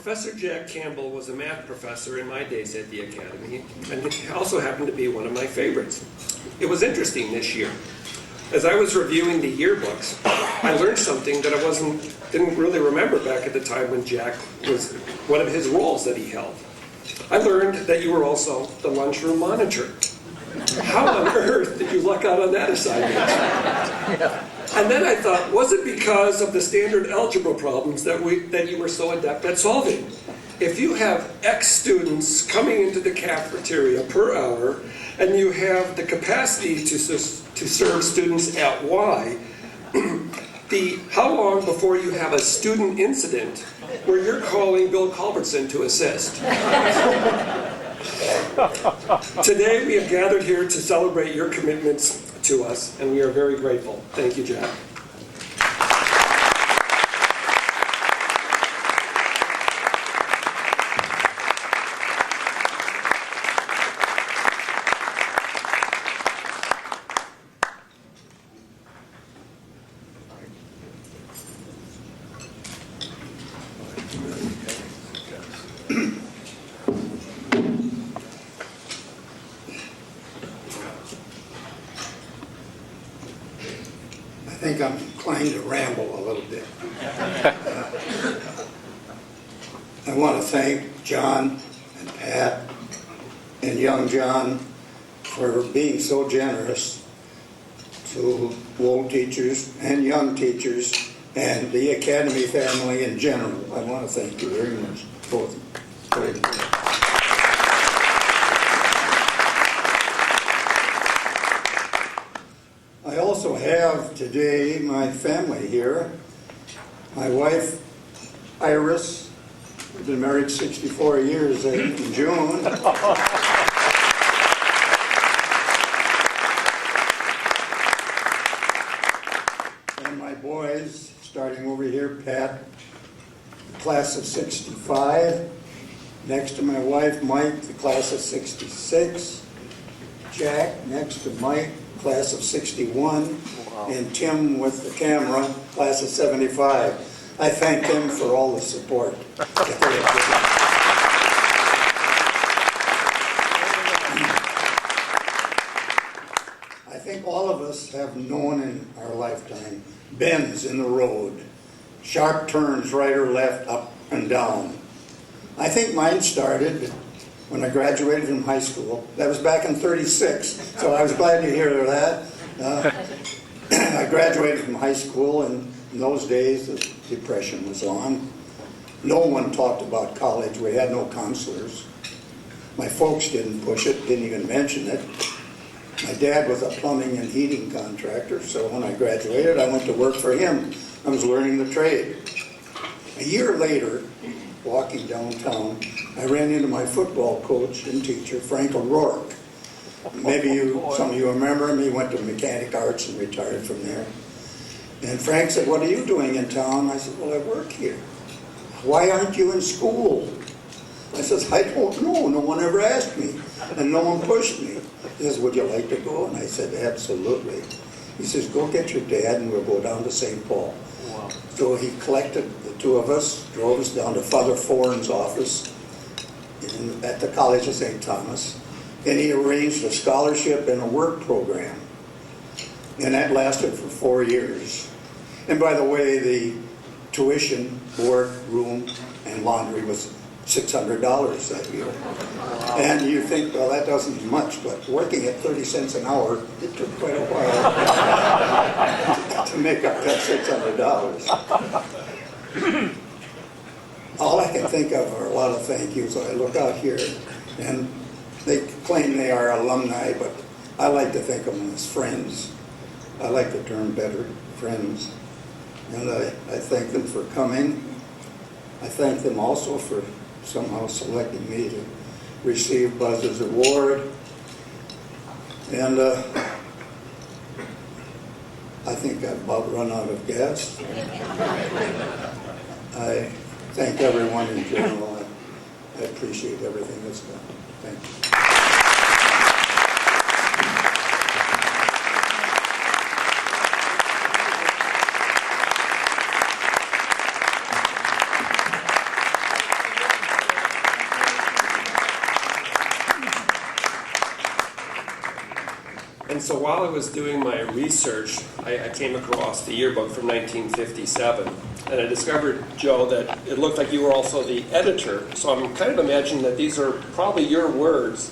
Professor Jack Campbell was a math professor in my days at the Academy, and he also happened to be one of my favorites. It was interesting this year. As I was reviewing the yearbooks, I learned something that I didn't really remember back at the time when Jack was one of his roles that he held. I learned that you were also the lunchroom monitor. How on earth did you luck out on that assignment? And then I thought, was it because of the standard algebra problems that you were so adept at solving? If you have X students coming into the cafeteria per hour, and you have the capacity to serve students at Y, how long before you have a student incident where you're calling Bill Culbertson to assist? Today we have gathered here to celebrate your commitments to us, and we are very grateful. Thank you, Jack. I think I'm inclined to ramble a little bit. I want to thank John and Pat and young John for being so generous to old teachers and young teachers and the Academy family in general. I want to thank you very much, both. I also have today my family here. My wife, Iris, we've been married 64 years in June. And my boys, starting over here, Pat, class of 65. Next to my wife, Mike, the class of 66. Jack, next to Mike, class of 61, and Tim with the camera, class of 75. I thank them for all the support that they have given. I think all of us have known in our lifetime bends in the road, sharp turns right or left, up and down. I think mine started when I graduated from high school. That was back in '36, so I was glad to hear that. I graduated from high school, and in those days the Depression was on. No one talked about college. We had no counselors. My folks didn't push it, didn't even mention it. My dad was a plumbing and heating contractor, so when I graduated, I went to work for him. I was learning the trade. A year later, walking downtown, I ran into my football coach and teacher, Frank O'Rourke. Maybe some of you remember him. He went to Mechanic Arts and retired from there. And Frank said, "What are you doing in town?" I said, "Well, I work here." "Why aren't you in school?" I says, "I don't know. No one ever asked me, and no one pushed me." He says, "Would you like to go?" And I said, "Absolutely." He says, "Go get your dad and we'll go down to St. Paul." Wow. So he collected the two of us, drove us down to Father Foreign's office at the College of St. Thomas, and he arranged a scholarship and a work program. And that lasted for 4 years. And by the way, the tuition, board, room, and laundry was $600 that year. Wow. And you think, well, that doesn't much, but working at 30 cents an hour, it took quite a while to make up that $600. All I can think of are a lot of thank yous. I look out here, and they claim they are alumni, but I like to think of them as friends. I like the term better, friends. And I thank them for coming. I thank them also for somehow selecting me to receive Buzz's award. And I think I've about run out of gas. I thank everyone in general. I appreciate everything that's done. Thank you. And so while I was doing my research, I came across the yearbook from 1957. And I discovered, Joe, that it looked like you were also the editor. So I'm kind of imagining that these are probably your words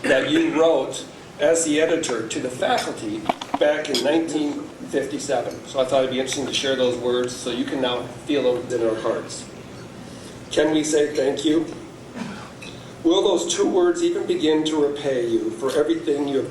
that you wrote as the editor to the faculty back in 1957. So I thought it'd be interesting to share those words so you can now feel them in our hearts. Can we say thank you? Will those two words even begin to repay you for everything you have